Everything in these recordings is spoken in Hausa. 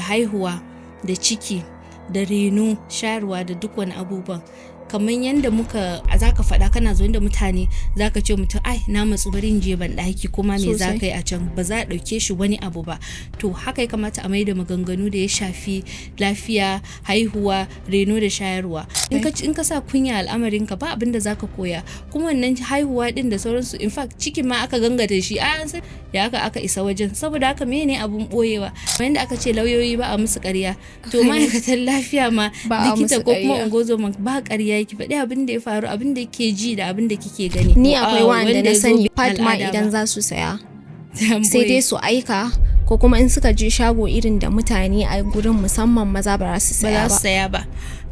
da haihuwa da ciki da reno shayarwa da duk wani abubuwan kamar yadda zaka faɗa kana zo da mutane zaka ce mutum ai na matsu bari in je ban ɗaki kuma me zaka yi a can ba za a ɗauke shi wani abu ba to haka ya kamata a maida maganganu da ya shafi lafiya haihuwa reno da shayarwa in ka sa kunya al'amarin ka ba abin da zaka koya kuma wannan haihuwa din da sauransu in fact cikin ma aka gangata shi an san da aka isa wajen saboda haka mene abun boyewa kamar yadda aka ce lauyoyi ba a musu ƙarya to ma'aikatan lafiya ma likita ko kuma ungozoma ba ƙarya ki faɗi abin da ya faru abin da ke ji da abin da kike gani ni akwai wanda na sani Fatma idan za su saya sai dai su aika ko kuma in suka je shago irin da mutane a gurin musamman maza ba za su saya ba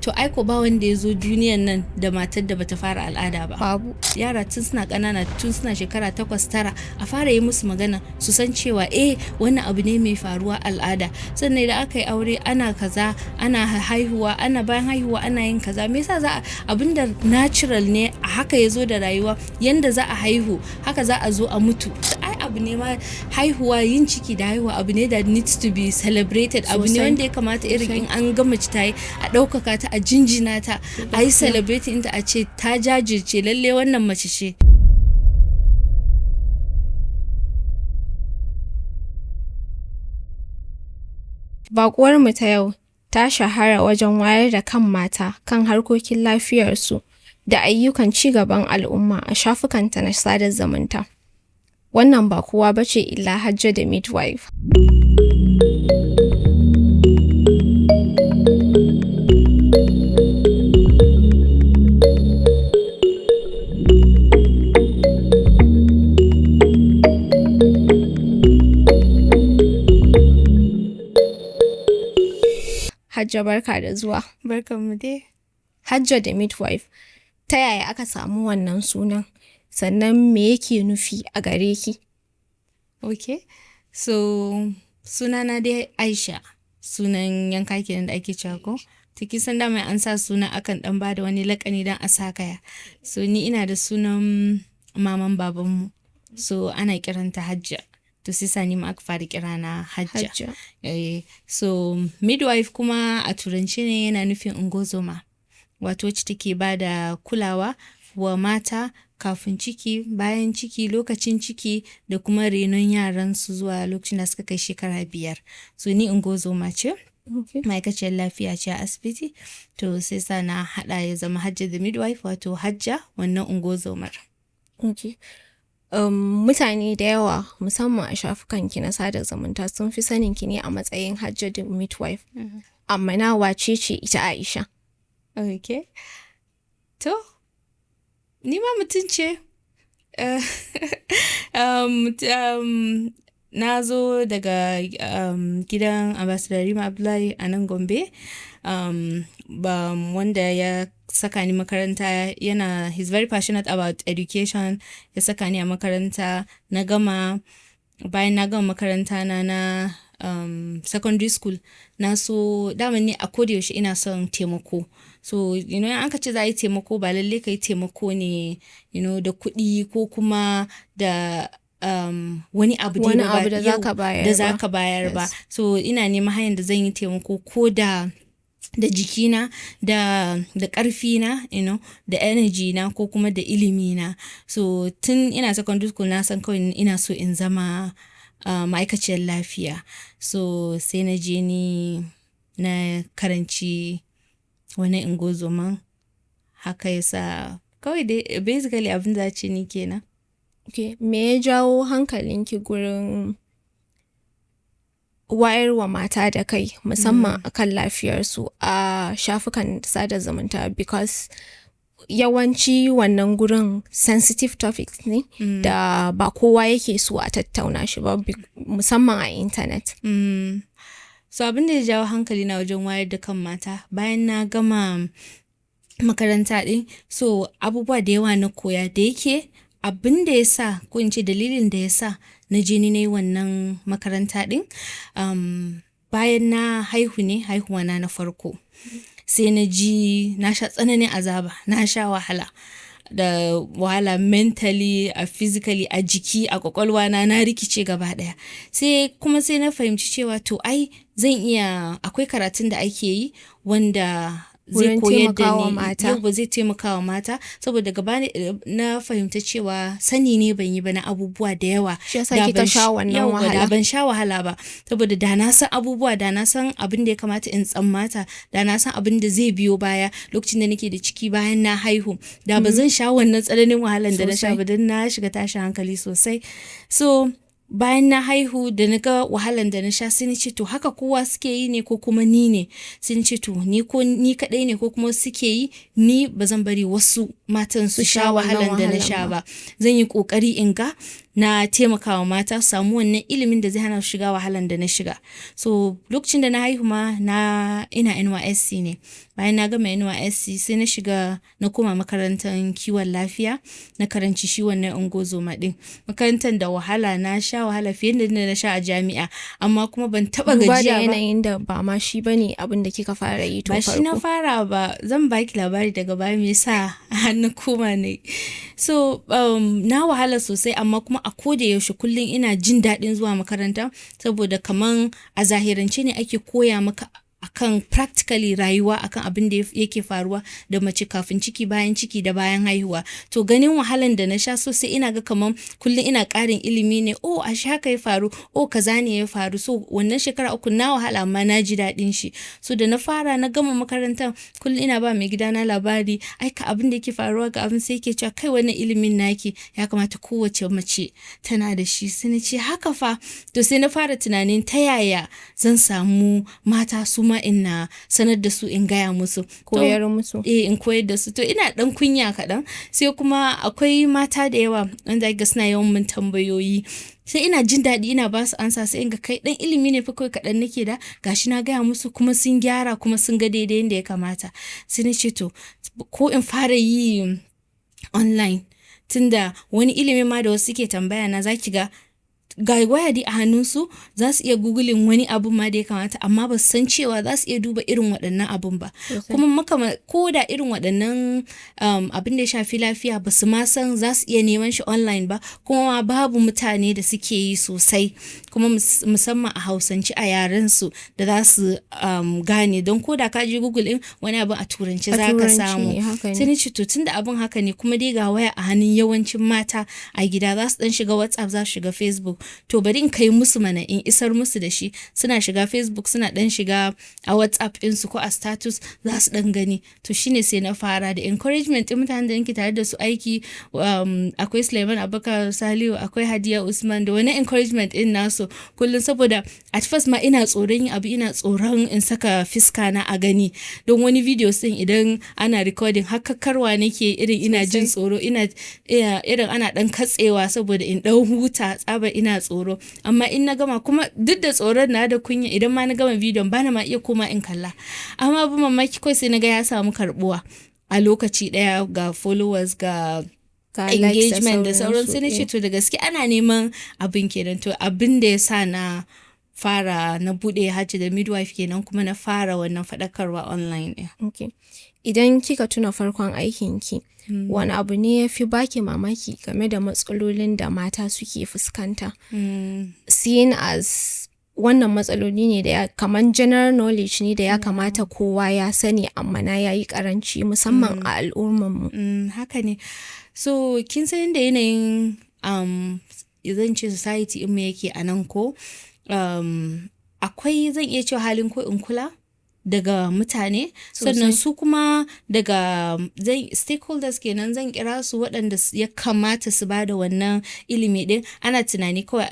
to aiko ba wanda ya zo duniyan nan da matar da bata fara al'ada ba babu yara tun suna ƙanana tun suna shekara 8-9 a fara yi musu magana su san cewa wannan abu ne mai faruwa al'ada sannan idan aka yi aure ana kaza ana haihuwa ana bayan haihuwa ana yin kaza me yasa za abinda natural ne a haka ya zo da rayuwa yanda za a haihu haka za a zo a mutu abu ne ma haihuwa yin ciki da haihuwa abu ne that needs to be celebrated abu ne wanda ya kamata irin in an ga mace ta yi a ɗaukaka ta a jinjina ta a yi celebrating ta a ce ta jajirce lalle wannan mace ce. Baƙuwar mu ta yau ta shahara wajen wayar da kan mata kan harkokin lafiyarsu da ayyukan ci gaban al'umma a shafukanta na sada zumunta. Wannan ba kowa bace illa Hajja da Midwife. Hajja barka da zuwa. Barkanmu dai. Hajja da Midwife, ta yaya aka samu wannan sunan? Sannan me yake nufi a gare ki? Okay, so sunana dai Aisha, sunan yanka kenan da ake cewa ko? Tiki san da mai an sa suna akan dan bada wani lakani dan a sa kaya. So ni ina da sunan maman babanmu, so ana kiranta Hajja. To sai sani ma aka fara kirana Hajja. So midwife kuma a turanci ne yana nufin ungozoma, wato wacce take bada kulawa wa mata kafin ciki, bayan ciki, lokacin ciki da kuma renon yaran su zuwa lokacin da suka kai shekara 5. So ni ungozoma ce, ma'aikaciyar lafiya ce a asibiti. To sai sa na haɗa ya zama Hajja da Midwife, wato Hajja wannan ungozomar. Okay. Mutane da yawa musamman a shafukan ki na sada zumunta sun fi sanin ki ne a matsayin Hajja da Midwife. Amma na wace ce ita Aisha? Okay. To ni ma mutum ce. Na zo daga gidan Aisha Ibrahim Abdullahi a nan Gombe. Wanda ya saka ni makaranta he's very passionate about education. Ya saka ni a makaranta na gama. Bayan na gama makaranta na secondary school na so dama ni a koda yaushe ina son taimako. So in aka ce za a yi taimako ba lalle ka yi taimako ne da kuɗi ko kuma da wani abu da za ka bayar ba. So ina neman hanyar da zan yi taimako ko da jikina da ƙarfina da energy na ko kuma da ilimi na. So tun ina secondary school na san kawai ina so in zama ma'aikaciyar lafiya. So sai na je ni na karanci wani ungozoman, haka yasa kawai dai basically abin da ce ni kenan. Okay, me ya jawo hankalinki gurin wayarwa mata da kai musamman akan lafiyarsu a shafukan sada zumunta, because yawanci wannan gurin sensitive topics ne da ba kowa yake so a tattauna shi ba, musamman a internet. So abin da ya jawo hankali na wajen wayar da kan mata bayan na gama makaranta din, so abubuwa da yawa na koya da yake abin da ya sa ko in ce dalilin da ya sa na je ni na yi wannan makaranta din. Bayan na haihuwa na farko, sai na ji na sha tsananin azaba, na sha wahala da wahala mentally, a physically, a jiki, a kwakwalwa na rikice gaba daya. Sai na fahimci cewa to ai akwai karatun da ake yi wanda zai Wurin koyar da taimakawa ni mata. yau ba zai taimakawa mata saboda gaba na fahimta cewa sani ne ban yi ba na abubuwa da yawa. Shi yasa kika sha wannan wahala. Da ban sha wahala ba saboda da na san abubuwa, da na san abin da ya kamata in tsammata, da na san abin da zai biyo baya lokacin da nake da ciki bayan na haihu, da ba zan sha wannan tsananin wahalan da na sha ba don na shiga tashin hankali sosai. So bayan na haihu da na ga wahalan da na sha sai ni ce to haka kowa suke yi ne ko kuma ni ne? Sai ni ce to ni kadai ne ko kuma suke yi, ni ba zan bari wasu matan su sha wahalan da na sha ba. Zan yi kokari in ga na taimakawa mata su samu wannan ilimin da zai hana su shiga wahalan da na shiga. So lokacin da na haihu ma ina NYSC ne. Bayan na gama NYSC sai na koma makarantar kiwon lafiya, na karanci shi wannan ungozoma din. Makarantar da wahala, na sha wahala fiye da na sha a jami'a, amma kuma ban taba gajiya ba. Duba da yanayin da ba ma shi bane abin da kika fara yi to farko. Ba shi na fara ba, zan baki labari daga baya me yasa na koma ne. So na wahala sosai, amma kuma a koda yaushe kullum ina jin daɗin zuwa makaranta saboda kaman a zahirance ne ake koya maka akan practically rayuwa, akan abin da yake faruwa da mace kafin ciki, bayan ciki da bayan haihuwa. To ganin wahalan da na sha sosai ina ga kaman kullum ina ƙarin ilimi ne. A haka ya faru, kaza ne ya faru. So wannan shekara 3 na wahala amma na ji daɗin shi. So da na fara na gama makarantar kullum ina ba mai gidana labari, ka abin da yake faruwa ga abin, sai yake cewa kai wannan ilimin naki ya kamata kowace mace tana da shi. Sai na ce haka fa. To sai na fara tunanin ta yaya zan samu mata su ma ina sanar da su, in gaya musu, koyar musu. In koyar da su. To ina dan kunya kaɗan, sai kuma akwai mata da yawa wanda ga suna yawan mun tambayoyi, sai ina jin daɗi ina ba su ansa, sai in ga kai dan ilimi ne fa kawai kaɗan nake da, gashi na gaya musu kuma sun gyara kuma sun ga daidai yadda ya kamata. Sai na ce to ko in fara yi online, tunda wani ilimi ma da wasu suke tambaya na, zaki ga waya dai a hannunsu, za su iya googling wani abun ma da ya kamata, amma ba su san cewa za su iya duba irin waɗannan abun ba. Kuma ko da irin waɗannan abin da ya shafi lafiya ba su ma san za su iya neman shi online ba, kuma babu mutane da suke yi sosai, kuma musamman a Hausance a yaren su da za su gane, don ko da ka je google din wani abin a turanci za ka samu. Sai ni ce to tunda abin haka ne, kuma dai ga waya a hannun yawancin mata a gida, za su dan shiga WhatsApp, za su shiga Facebook, to bari in kai musu mana, in isar musu da shi. Suna shiga Facebook, suna dan shiga a WhatsApp ɗinsu ko a status, za su dan gani. To shine sai na fara da encouragement ɗin mutanen da nake tare da su aiki. Akwai Suleiman Abubakar Salihu, akwai Hadiya Usman, da wani encouragement ɗin nasu kullum, saboda at first ma ina tsoron yin abu, ina tsoron in saka fiska na a gani, don wani videos ɗin idan ana recording hakakarwa nake, irin ina jin tsoro, irin ana dan katsewa saboda in dan huta, tsaba ina tsoro. Amma in na gama, kuma duk da tsoron na da kunya, idan ma na gama bidiyon bana ma iya koma in kalla, amma abu mamaki kawai sai na ga ya samu karbuwa a lokaci daya, ga followers, ga engagement da sauran. Sai na ce to da gaske ana neman abin kenan. To abin da ya sa na fara, na bude Hajji da Midwife kenan, kuma na fara wannan faɗakarwa online ɗin. Okay. Idan kika tuna farkon aikinki, wani abu ne ya fi baki mamaki game da matsalolin da mata suke fuskanta? Seeing as wannan matsaloli ne da kaman general knowledge ne da ya kamata kowa ya sani, amma na yayi karanci musamman a al'ummarmu. Haka ne. So kin san yadda yanayin zan ce society in mu yake a nan ko, akwai, zan iya cewa halin ko in kula daga mutane, sannan su kuma daga stakeholders kenan zan kira su, waɗanda ya kamata su bada wannan ilimi din. Ana tunani kawai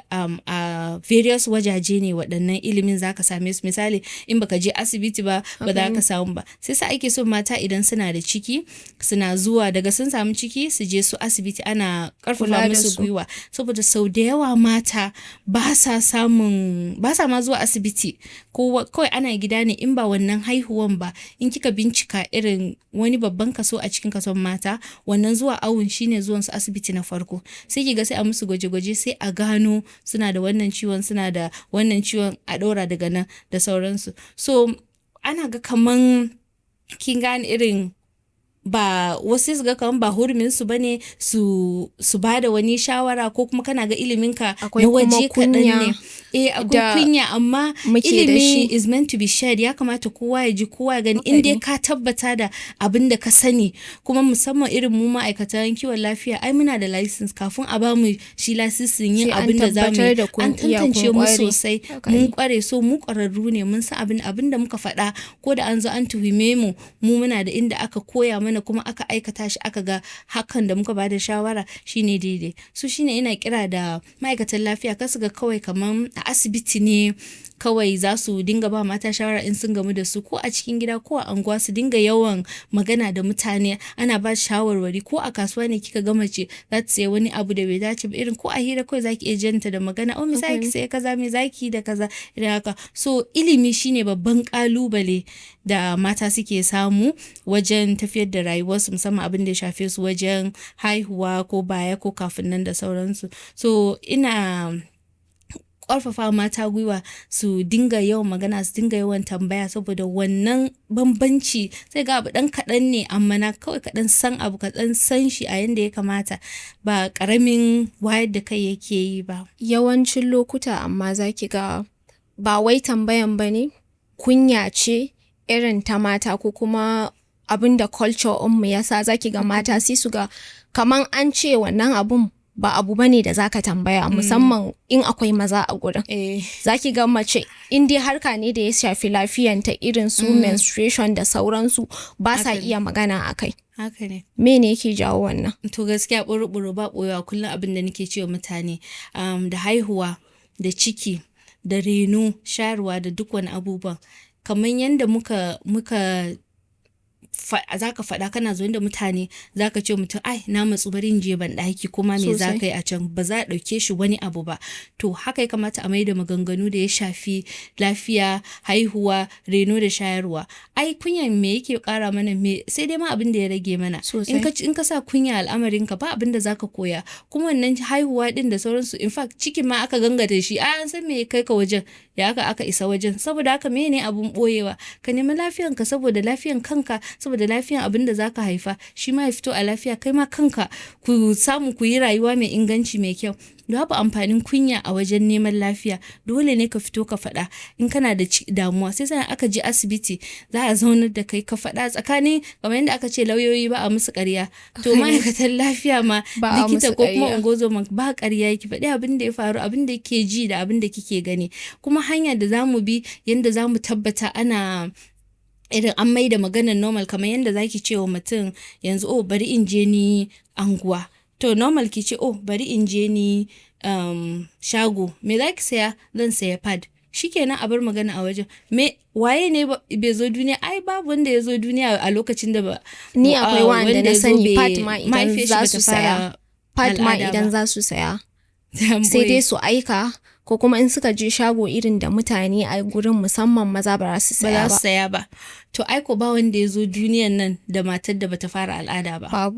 a various wajaje ne waɗannan ilimin zaka same su. Misali, in baka je asibiti ba za ka samu ba. Sai sa ake so mata idan suna da ciki, suna zuwa daga sun samu ciki su je su asibiti, ana karfafa musu gwiwa, saboda sau da yawa mata ba sa ma zuwa asibiti, ko kawai ana gida ne. In ba wannan haihuwan ba, in kika bincika irin wani babban kaso a cikin kason mata, wannan zuwa awun shine zuwan su asibiti na farko. Sai kiga sai a musu gwaje-gwaje, sai a gano suna da wannan ciwon, suna da wannan ciwon, a ɗora daga nan da sauransu. So ana ga kaman kin gane irin ba wasu su ga kaman ba hurumin su bane su ba da wani shawara, ko kuma kana ga ilimin ka na waje kaɗan ne. Akwai kunya, amma ilimi is meant to be shared. Ya kamata kowa ya ji, kowa ya gani. In dai ka tabbata da abin da ka sani, kuma musamman irin mu ma'aikatan kiwon lafiya, ai muna da license. Kafin a ba mu shi lasisin yin abin da za mu yi, an tantance mu sosai, mun kware, so mu kwararru ne, mun san abin da muka faɗa, ko da an zo an tuhume mu muna da inda aka koya mana kuma aka aikata shi, aka ga hakan da muka bada shawara shine daidai. So shine ina kira da ma'aikatan lafiya, kasu ga kawai kaman a asibiti ne kawai za su dinga ba mata shawara in sun gamu da su, ko a cikin gida ko a anguwa su dinga yawan magana da mutane, ana ba shawarwari. Ko a kasuwa ne kika ga mace za ta sayi wani abu da bai dace ba, irin ko a hira kawai zaki iya janta da magana, me zaki sayi kaza, me zaki da kaza, irin haka. So ilimi shine babban kalubale da mata suke samu wajen tafiyar da rayuwarsu, musamman abin da ya shafe su wajen haihuwa ko baya ko kafin nan da sauransu. So ina ƙarfafa mata gwiwa su dinga yawan magana, su dinga yawan tambaya, saboda wannan bambanci sai ga abu ɗan kaɗan ne, amma na kawai kaɗan san abu, kaɗan san shi a yanda ya kamata, ba ƙaramin wayar da kai yake yi ba. Yawancin lokuta amma zaki ga ba wai tambayan ba ne, kunya ce irin ta mata, ko kuma abin da culture mu yasa zaki ga mata sai su ga kaman an ce wannan abun ba abu bane da zaka tambaya, musamman in akwai maza a gurin. Zaki ga mace in dai harka ne da ya shafi lafiyanta, irin su menstruation da sauransu, ba sa iya magana akai. Haka ne. Me ne yake jawo wannan? To gaskiya buru-buru ba ɓoyewa, kullum abin da nake cewa mutane, da haihuwa, da ciki, da reno, shayarwa, da duk wani abubuwan, kamar yadda muka za ka faɗa, kana zo da mutane, za ka ce mutum, ai na matsu bari in je ban ɗaki, kuma me za ka yi a can, ba za a ɗauke shi wani abu ba. To haka ya kamata a mai da maganganu da ya shafi lafiya, haihuwa, reno da shayarwa. Ai kunya me yake ƙara mana, sai dai ma abin da ya rage mana. In ka sa kunya al'amarinka, ba abin da za ka koya. Kuma wannan haihuwa ɗin da sauransu, in fact cikin ma aka gangata shi, an san me ya kai ka wajen, ya aka isa wajen. Saboda haka me ne abun ɓoyewa? Ka nemi lafiyanka, saboda lafiyan kanka, saboda lafiyan abin da zaka haifa shi ma ya fito a lafiya, kai ma kanka ku samu ku yi rayuwa mai inganci mai kyau. Babu amfanin kunya a wajen neman lafiya, dole ne ka fito ka faɗa. In kana da damuwa, sai sai aka je asibiti za a zaunar da kai ka faɗa, tsakanin kamar yadda aka ce lauyoyi ba a musu ƙarya, to ma'aikatan lafiya ma likita ko kuma ungozoma ba ƙarya, ki faɗi abin da ya faru, abin da ke ji da abin da kike gani, kuma hanyar da zamu bi yanda zamu tabbata ana irin an mai da maganar normal, kamar yadda zaki ce wa mutum yanzu bari in je ni anguwa, to normal ki ce bari in je ni shago, me zaki saya? Zan saya pad. Shikenan a bar magana a wajen. Waye ne bai zo duniya? Ai babu wanda ya zo duniya a lokacin da ba. Ni akwai wanda na sani pad ma idan za su saya, pad ma idan za su saya sai dai su aika, ko kuma in suka je shago irin da mutane a gurin, musamman maza ba za su saya ba. To aiko ba wanda ya zo duniyan nan da matar da bata fara al'ada ba.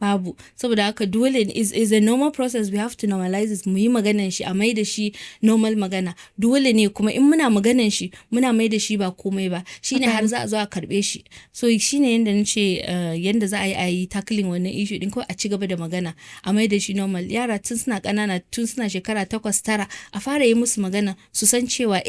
Babu. Saboda haka dole is a normal process, we have to normalize it, mu yi maganan shi, a mai da shi normal magana. Dole ne kuma in muna maganan shi muna mai da shi ba komai ba, shine har za a zo a karbe shi. So shine yanda nace yanda za a yi tackling wannan issue din, ko a ci gaba da magana, a mai da shi normal. Yara tun suna ƙanana, tun suna shekara 8-9 a fara yi musu magana, su san cewa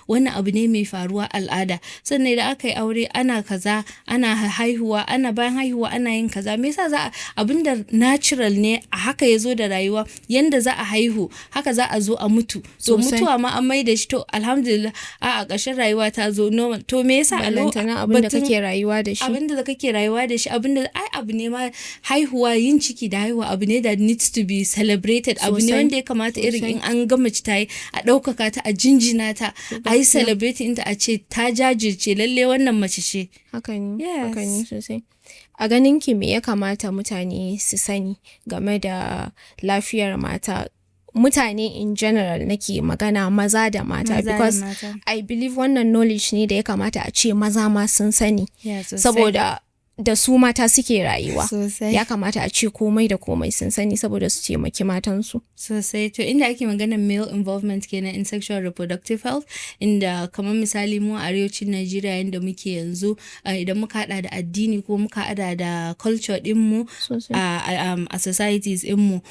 wannan abu ne mai faruwa al'ada. Sannan idan aka yi aure ana kaza, ana haihuwa, ana bayan haihuwa ana yin kaza, me yasa za a abinda natural ne, a haka ya zo da rayuwa, yanda za a haihu haka za a zo a mutu. To mutuwa ma an mai da shi, to alhamdulillah a ƙarshen rayuwa ta zo normal. To me yasa abinda kake rayuwa da shi, abinda kake rayuwa da shi, abinda abu ne ma, haihuwa, yin ciki da haihuwa abu ne that needs to be celebrated, abu ne wanda ya kamata irin in an ga mace ta yi a ɗaukaka ta, a jinjina ta, a yi celebrating ta, a ce ta jajirce, lalle wannan mace ce. Haka ne sosai. A ganin ki me ya kamata mutane su sani game da lafiyar mata? Mutane in general nake magana, maza da mata, because I believe wannan knowledge ne da ya kamata a ce maza ma sun sani. Saboda da su mata suke rayuwa. Sosai. Ya kamata a ce komai da komai sun sani saboda su taimaki matansu. Sosai. To inda ake maganar male involvement kenan in sexual reproductive health, inda kamar misali mu a arewacin Najeriya yanda muke yanzu, idan muka hada da addini ko muka hada da culture dinmu a societies dinmu,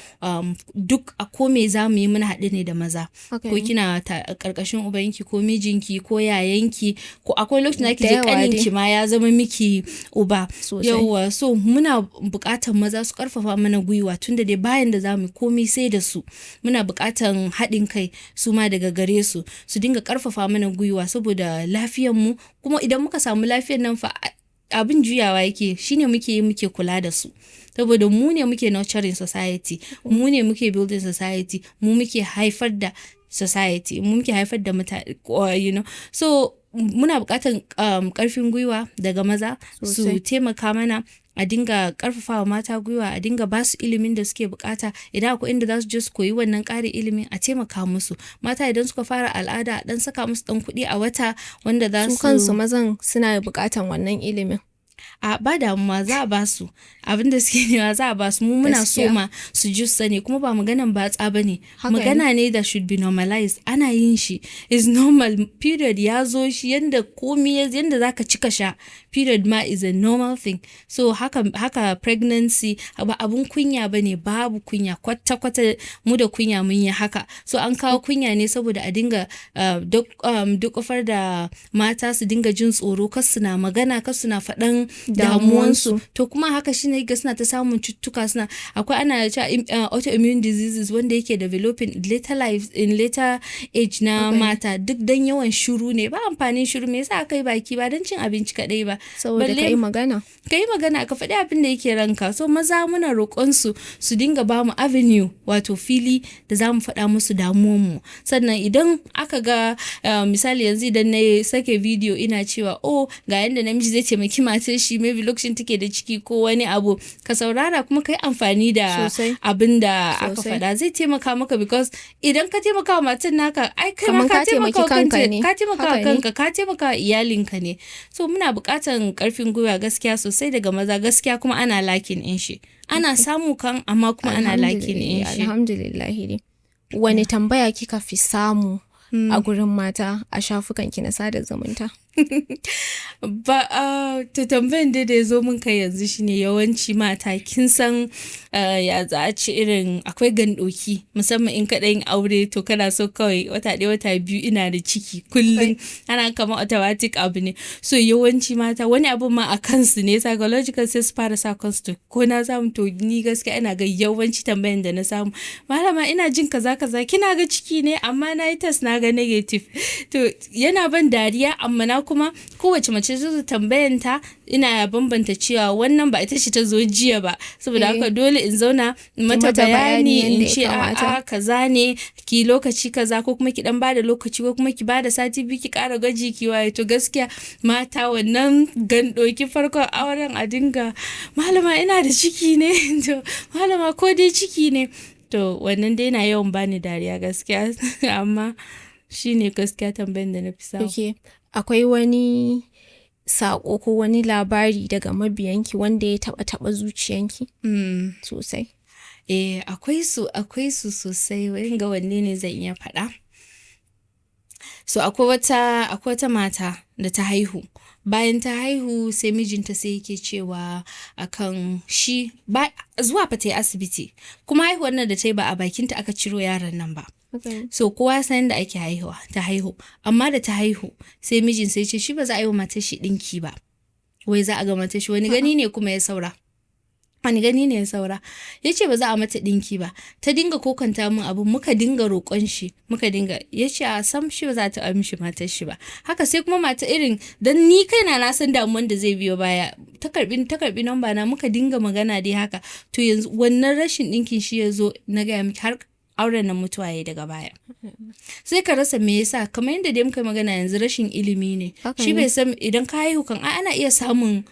duk a kome za mu yi muna haɗe ne da maza. Okay. Ko kina karkashin ubanki ko mijinki ko yayanki ko akwai lokacin da kije kaninki ma ya zama miki uba. Yawwa, so muna buƙatar maza su karfafa mana gwiwa tunda dai bayan da zamu komai sai da su. Muna buƙatar haɗin kai su ma daga gare su dinga karfafa mana gwiwa saboda lafiyar mu, kuma idan muka samu lafiyar nan fa abin juyawa yake, shine muke kula da su. Saboda mu ne muke nurturing society, mu ne muke building society, mu muke haifar da society, mu muke haifar da mutane, you know. So muna buƙatar ƙarfin gwiwa daga maza su taimaka mana, a dinga ƙarfafawa mata gwiwa, a dinga ba su ilimin da suke buƙata. Idan akwai inda za su je su koyi wannan ƙarin ilimin, a taimaka musu. Mata idan suka fara al'ada, a ɗan saka musu ɗan kuɗi a wata wanda za su kansu mazan suna buƙatan wannan ilimin. A ba damuwa za a ba su abin da suke nema, za a ba su. Mu muna so ma su ji sani, kuma ba maganan batsa ba ne, magana ne da should be normalized. Ana yin shi is normal. Period ya zo shi yanda komi yanda zaka cika sha, period ma is a normal thing. So haka pregnancy ba abun kunya bane, babu kunya kwata mu da kunya mun yi haka. So an kawo kunya ne saboda a dinga duk kofar da mata su dinga jin tsoro, kar suna magana, kar suna faɗan damuwansu. To kuma haka shine ga suna ta samun cututtuka, suna akwai ana cewa autoimmune diseases wanda yake developing in later age na mata, duk dan yawan shiru ne. Ba amfanin shiru, me yasa kai baki ba dan cin abinci kadai ba, saboda kai magana ka faɗi abin da yake ranka. So maza muna roƙon su dinga ba mu avenue, wato fili da zamu faɗa musu damuwanmu. Sannan idan aka ga misali yanzu idan na sake video ina cewa ga yanda namiji zai taimaki matar shi, maybe lokacin take da ciki ko wani abu, ka saurara kuma kai amfani da abin da aka faɗa, zai taimaka maka. Because idan ka taimaka wa matan naka, ai kai ma ka taimaka kanka ne, ka taimaka kanka, ka taimaka iyalinka ne. So muna buƙatan ƙarfin gwiwa gaskiya sosai daga maza, gaskiya kuma ana lakin in shi, ana samu kan, amma kuma ana lakin in shi. Alhamdulillah. Wani tambaya kika fi samu a gurin mata a shafukanki na sada zumunta? To tambayan da ya zo min kai yanzu shine yawanci mata kin san ya za a ci irin akwai gandoki, musamman in kaɗa yin aure to kana so kawai wata ɗaya wata biyu ina da ciki kullum, ana kama automatic abu ne. So yawanci mata wani abu ma a kansu ne, psychological sai su fara sa kansu to ko na samu. To ni gaskiya ina ga yawanci tambayan da na samu, malama ina jin kaza kina ga ciki ne, amma na yi test na ga negative. To yana ban dariya, amma na kuma kowace mace zo tambayanta ina bambanta cewa wannan ba ita ce ta zo jiya ba, saboda haka dole in zauna mata bayani in ce a kaza ne, ki lokaci kaza, ko kuma ki dan bada lokaci, ko kuma ki bada sati biyu ki kara gwaji ki waye. To gaskiya mata wannan gandoki farkon auren a dinga malama ina da ciki ne to malama ko dai ciki ne, to wannan dai na yawan bani dariya gaskiya amma shine gaskiya tambayan da na fi samu. Okay. Akwai wani saƙo ko wani labari daga mabiyanki wanda ya taɓa zuciyanki? Sosai. Akwai su sosai, wani ga wanne ne zan iya faɗa. So akwai wata mata da ta haihu. Bayan ta haihu sai mijinta sai yake cewa akan shi ba zuwa fa ta yi asibiti, kuma haihuwar nan da ta yi ba a bakinta aka ciro yaron nan ba. Okay. So kowa san da ake ta haihu, amma da ta haihu sai mijin sai ce shi ba za a yi wa matar shi dinki ba, wai za a ga matar shi wani gani ne kuma ya saura, ya ce ba za a mata dinki ba. Ta dinga kokanta min abu, muka dinga roƙon shi, ya ce a sam shi ba za ta amshi matar shi ba. Haka sai kuma mata irin dan ni kaina na san damuwan da zai biyo baya, ta karbi namba na, muka dinga magana dai haka. To yanzu wannan rashin dinkin shi ya zo na gaya miki har auren nan mutuwa yayi daga baya. Sai ka rasa me yasa, kamar yadda dai muka magana yanzu rashin ilimi ne. Shi bai san idan ka haihu kan ana iya samun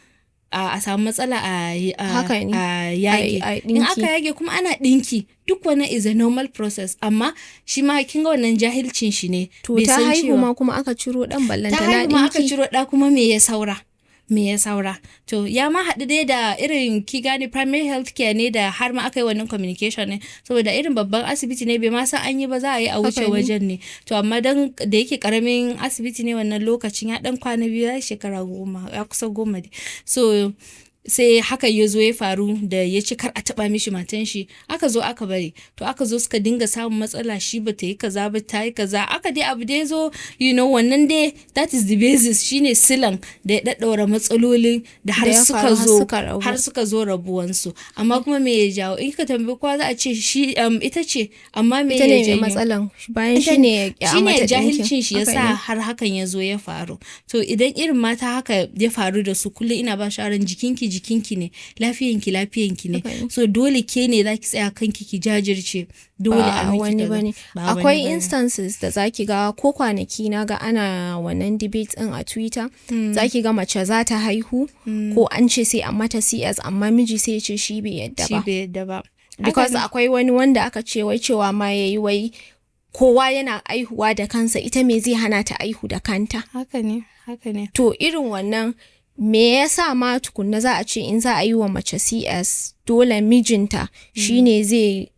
a samu matsala a yage. In aka yage kuma ana dinki, duk wannan is a normal process, amma shi ma kin ga wannan jahilcin shi ne. To ta haihu ma kuma aka ciro dan ballanta na dinki. Ta haihu ma aka ciro da, kuma me ya saura? me ya saura. To ya ma haɗu dai da irin ki gane primary health care ne da har ma aka yi wannan communication ne, saboda irin babban asibiti ne bai ma san an yi ba za a yi a wuce wajen ne. To amma dan da yake karamin asibiti ne wannan lokacin ya dan kwana biyu ya shekara 10 ya kusa 10 so sai haka ya zo ya faru da ya ci kar a taba mishi matan shi, aka zo aka bari, to aka zo suka dinga samun matsala, shi ba ta yi kaza ba ta yi kaza, aka dai abu da ya zo wannan dai that is the basis, shine silan da ya daddaura matsalolin da har suka zo rabuwansu. Amma kuma me ya jawo, in ka tambayi kowa za a ce shi ita ce, amma me ya janyo matsalan bayan shine jahilcin shi yasa har hakan ya zo ya faru. To idan irin mata haka ya faru da su, kullum ina ba shawaran jikinki ne, lafiyanki ne. So dole ke ne zaki tsaya kanki ki jajirce, dole a wani bane. Akwai instances da zaki ga ko kwanaki na ga ana wannan debate din a Twitter, zaki ga mace za ta haihu ko an ce sai a mata CS amma miji sai ya ce shi bai yadda ba. Because akwai wani wanda aka ce wai cewa ma yayi wai kowa yana aihuwa da kansa, ita me zai hana ta aihu da kanta. Haka ne. To irin wannan me yasa ma tukunna za a ce in za a yi wa mace CS dole mijinta shine zai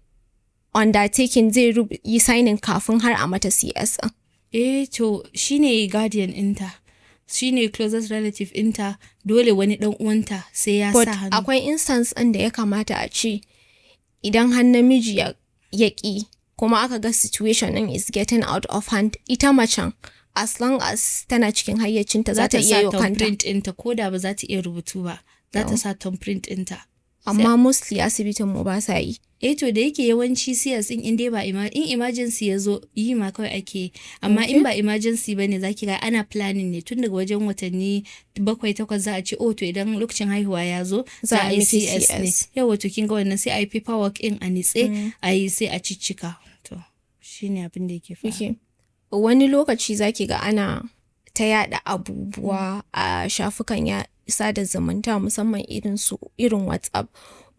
undertaking, zai yi signing kafin har a mata CS? To shine guardian ɗinta, shine closest relative ɗinta, dole wani dan uwanta sai ya sa hannu. Akwai instance ɗin da ya kamata a ce idan har namiji ya ƙi kuma aka ga situation ɗin is getting out of hand, ita macen as long as tana cikin hayyacinta za ta iya yi kanta. thumbprint ɗinta, ko da ba za ta iya rubutu ba, za ta sa thumbprint ɗinta. Amma mostly asibitin mu ba sa yi. To da yake yawanci CS din in dai ba in emergency ya zo yi ma kawai ake, amma in ba emergency bane zaki ga ana planning ne tun daga wajen watanni 7-8 za a ce to idan lokacin haihuwa ya zo za a yi CS ne. Yawa to kin ga wannan sai a yi paperwork in a nitse a yi sai a ciccika. To shine abin da yake faruwa. Wani lokaci zaki ga ana ta yada abubuwa a shafukan sada zumunta musamman irin WhatsApp.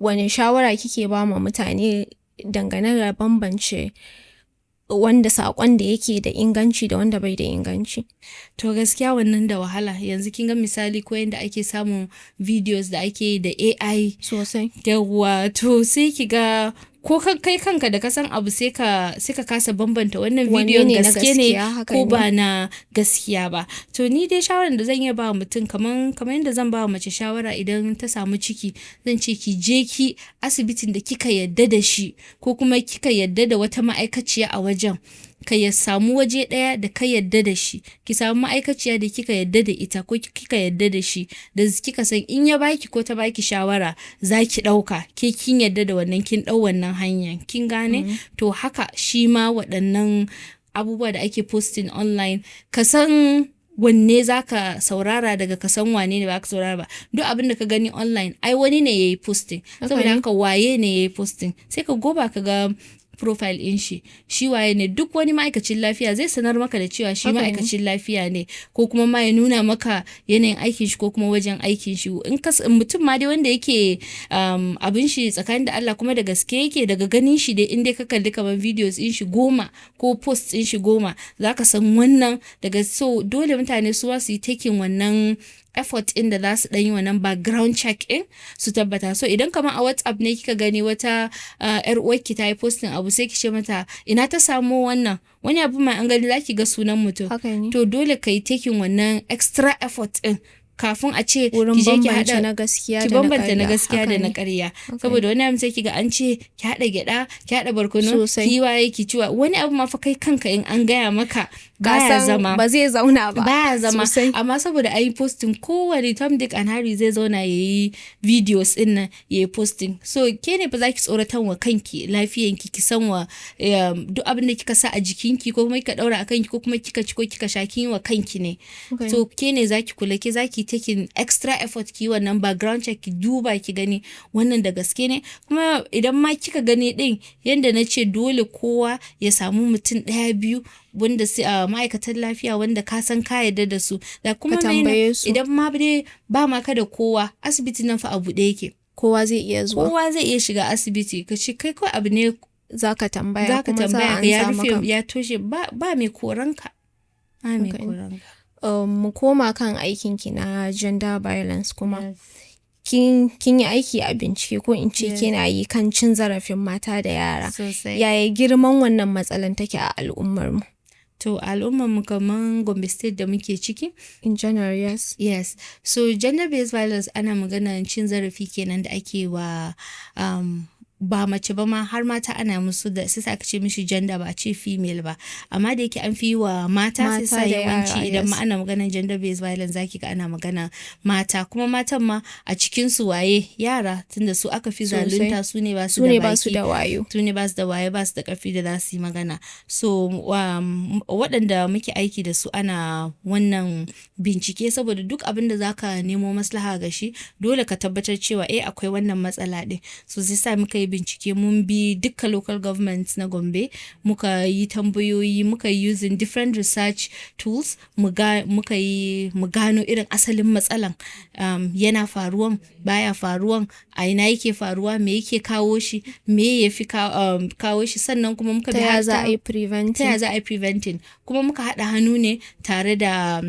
Wani shawara kike ba ma mutane dangane da bambance wanda saƙon da yake da inganci da wanda bai da inganci? To gaskiya wannan da wahala. Yanzu kin ga misali ko yanda ake samun videos da ake da AI sosai. Yawwa to sai ki ga ko kai kanka da kasan abu sai ka kasa bambanta wannan bidiyon gaske ne ko ba na gaskiya ba. To ni dai shawaran da zan iya ba mutum kaman yadda zan ba mace shawara idan ta samu ciki, zan ce ki je ki asibitin da kika yadda da shi ko kuma kika yadda da wata ma'aikaciya a wajen. Ka ya samu waje ɗaya da ka yadda da shi, ki samu ma'aikaciya da kika yadda da ita ko kika yadda da shi, da kika san in ya baki ko ta baki shawara za ki ɗauka, ke kin yadda da wannan, kin ɗau wannan hanyar, kin gane? To haka shi ma waɗannan abubuwa da ake posting online, ka san wanne za ka saurara daga ka san wane ne ba ka saurara ba. Duk abin da ka gani online ai wani ne ya yi posting, saboda haka waye ne ya yi posting, sai ka goba ka ga profile in shi waye ne. Duk wani ma'aikacin lafiya zai sanar maka da cewa shi ma'aikacin lafiya ne, ko kuma ma ya nuna maka yanayin aikin shi ko kuma wajen aikin shi. In mutum ma dai wanda yake abin shi tsakanin da Allah kuma da gaske yake, daga ganin shi dai in dai ka kalli kamar videos in shi 10 ko posts in shi 10 zaka san wannan daga. So dole mutane su yi taking wannan effort in da za su ɗan yi wannan background check in su tabbata. So idan kamar a WhatsApp ne kika gani wata yar uwarki ta yi posting abu, sai ki ce mata ina ta samu wannan, wani abu mai an gani zaki ga sunan mutum. To dole ka yi taking wannan extra effort in kafin a ce ki je ki hada na gaskiya ki bambanta na gaskiya da na ƙarya. Saboda wani abu sai ki ga an ce ki hada gyada, ki hada barkono, ki waye ki ciwa, wani abu ma fa kai kanka in an gaya maka baya zama, ba zai zauna ba, baya zama. Amma saboda ayi posting, kowane Tom Dick and Harry zai zauna yayi videos din nan yayi posting. So ke ne fa zaki tsoratan wa kanki lafiyanki, ki san wa duk abin da kika sa a jikinki ko kuma kika daura a kanki ko kuma kika ci ko kika sha, kin wa kanki ne. So ke ne zaki kula, ke zaki taking extra effort ki wannan background check, ki duba ki gani wannan da gaske ne. Kuma idan ma kika gani din yanda na ce, dole kowa ya samu mutum 1-2 wanda ma'aikatan lafiya wanda ka san ka yarda da su, da kuma idan ma dai ba ma ka da kowa, asibiti nan fa abu ɗaya yake, kowa zai iya zuwa, kowa zai iya shiga asibiti. Ka ce kai kawai abu ne zaka tambaya ka ya rufe ya toshe, ba mai koranka, ba mai koranka. mu koma kan aikinki na gender violence kuma. Yes. Kin yi aiki a bincike ko in ce Yes. kina yi kan cin zarafin mata da yara. Sosai. Yaya girman wannan matsalan take a al'ummarmu? To al'ummarmu kaman Gombe State da muke ciki? In general, yes. Yes. So gender-based violence ana magana cin zarafi kenan da ake wa ba mace ba ma har mata ana musu da sai aka ce mishi gender ba a ce female ba, amma da yake an fi wa mata sai sa yawanci idan ma ana maganar gender based violence zaki ga ana magana mata, kuma matan ma a cikin su waye yara, tunda su aka fi zalunta, su ne ba su da baki, su da wayo, su ne ba su da waye, ba su da karfi da za su yi magana. So waɗanda muke aiki da su ana wannan bincike saboda duk abin da zaka nemo maslaha ga shi dole ka tabbatar cewa akwai wannan matsala din. So sai sa muka yi bincike, mun bi dukkan local governments na Gombe, muka yi tambayoyi, muka yi using different research tools, mu gano irin asalin matsalan, yana faruwan, baya faruwan, a ina yake faruwa, me yake kawo shi, me ya fi kawo shi, sannan kuma muka bi ta ya za a yi preventing, kuma muka haɗa hannu ne tare da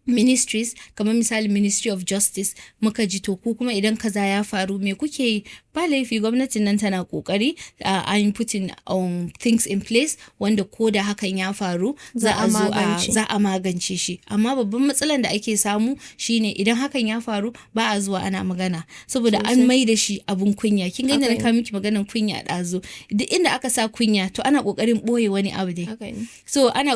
ministries, kamar misali Ministry of Justice, muka ji to ku kuma idan kaza ya faru me kuke yi? Ba laifi, gwamnatin nan tana kokari, an putting things in place wanda ko da hakan ya faru za a magance shi, amma babban matsalan da ake samu shine idan hakan ya faru ba a zuwa ana magana saboda an mai da shi abun kunya. Kin ga na ka miki maganan kunya ɗazu, duk inda aka sa kunya to ana kokarin boye wani abu dai. So ana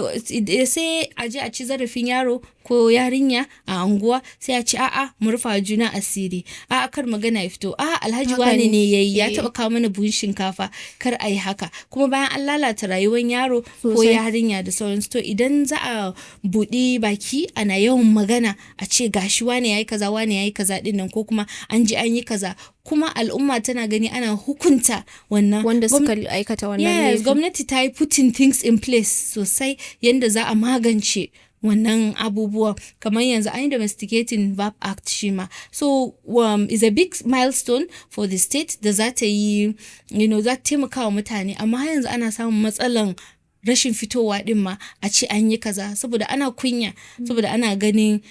sai a je a ci zarafin yaro ko yarinya a anguwa, sai a ce a'a mu rufa juna asiri, a'a kar magana ya fito, a'a alhaji wane ne yayi, ya taba kawo mana buhun shinkafa, kar a yi haka, kuma bayan an lalata rayuwar yaro ko yarinya da sauransu. To idan za a buɗi baki ana yawan magana a ce gashi wane yayi kaza din nan, ko kuma an ji an yi kaza, kuma al'umma tana gani ana hukunta wannan wanda suka aikata wannan laifin. Yes, gwamnati ta yi putting things in place sosai yanda za a magance wannan abubuwan, kamar yanzu an yi domesticating VAP Act shi ma. So is a big milestone for the state da za ta yi, za ta taimaka wa mutane, amma yanzu ana samun matsalan rashin fitowa din ma a ce an yi kaza saboda ana kunya, saboda ana ganin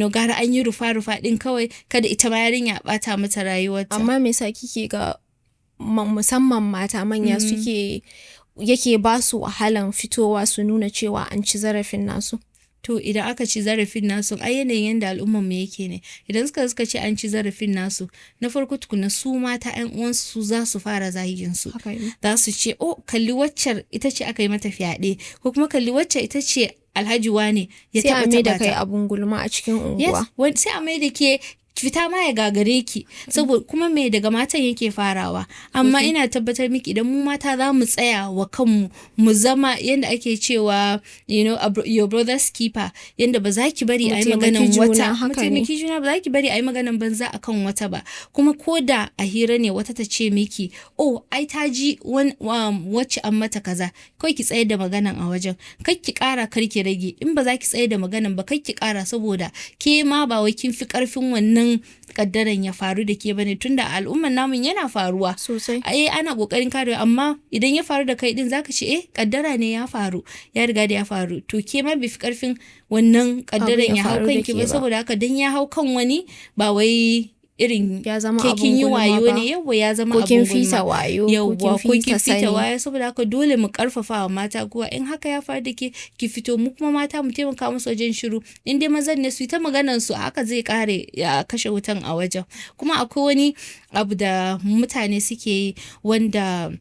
gara an yi rufa-rufa din kawai kada ita ma yarinya bata mata rayuwarta. Amma me yasa kike ga musamman mata manya yake ba su wahalan fitowa su nuna cewa an ci zarafin nasu? To idan aka ci zarafin nasu, ai yanayin yanda al'ummar mu yake ne, idan suka ce an ci zarafin nasu, na farko tukuna su mata ƴan uwansu za su fara zagin su, za su ce kalli waccar ita ce aka yi mata fyaɗe, ko kuma kalli wacce ita ce alhaji wane ya taɓa ta. Sai a mai da kai abun gulma a cikin unguwa. Yes, sai a mai da ke fita ma ya gagare ki, saboda kuma me daga matan yake farawa. Amma ina tabbatar miki idan mu mata za mu tsaya wa kanmu, mu zama yanda ake cewa your brother's keeper, yanda ba za ki bari a yi maganan wata, mutumiki juna, ba za ki bari a yi maganan banza akan wata ba. Kuma ko da a hira ne wata ta ce miki ai ta ji wacce an mata kaza, kawai ki tsayar da maganan a wajen, kar ki kara kar ki rage. In ba za ki tsayar da maganan ba kar ki kara, saboda ke ma ba wai kin fi karfin wannan kaddaran ya faru da ke bane, tunda al'umman namun yana faruwa sosai. Ana kokarin karewa, amma idan ya faru da kai din zaka ce kaddara ne ya faru, ya riga da ya faru, to ke ma bai fi karfin wannan kaddaran ya hau kanki ba, saboda haka dan ya hau kan wani ba wai irin kekin yi wayo ne, yawwa ya zama abun gulma, fita wayo, yawwa ko kin fita wayo, saboda haka dole mu karfafa wa mata kuwa in haka ya faru da ke ki fito, mu kuma mata mu taimaka musu wajen shiru. In dai mazan ne su yi ta maganan su, haka zai kare ya kashe wutan a wajen. Kuma akwai wani abu da mutane suke yi wanda